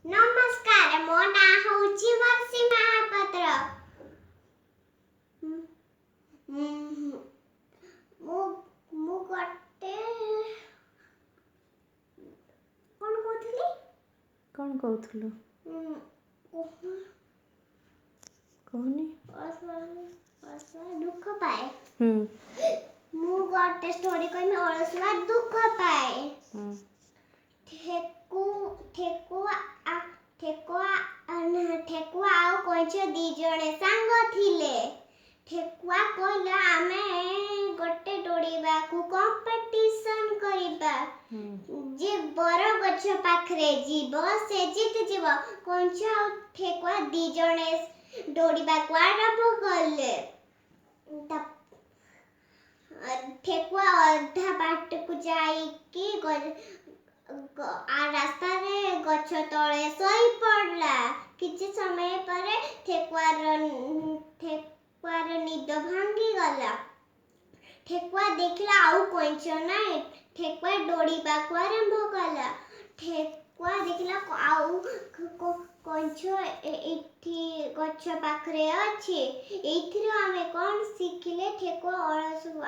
नमस्कार मो ना होची वर्षी महापात्र मु मु गटे कौन कहथुलु कहनी दुख पाए मु गटे स्टोरी कहमी अलसुआ दुख पाए ठेकुआ आउ कोइछ दी जणे सांग थिले ठेकुआ कहला आमे गोटे डोडीबा को कंपटीशन करिबा जे बर गछ पाखरे जीव से जीत जीव कोइछ आउ ठेकुआ दी जणे डोडीबा को आरंभ करले ठेकुआ अधा बाट को जाई कि रास्ता रे गछ तळे सोई पड़ला किछि समय पर ठेकुआर निद भांगी गला ठेकुआ देखला आउ कोइछ नाही ठेकुआ डोडीबा को आरंभ कला ठेकुआ देखला आउ कोइछ एठी गछ पाखरे अछि एथिरो आमे कोन सिखिले ठेकुआ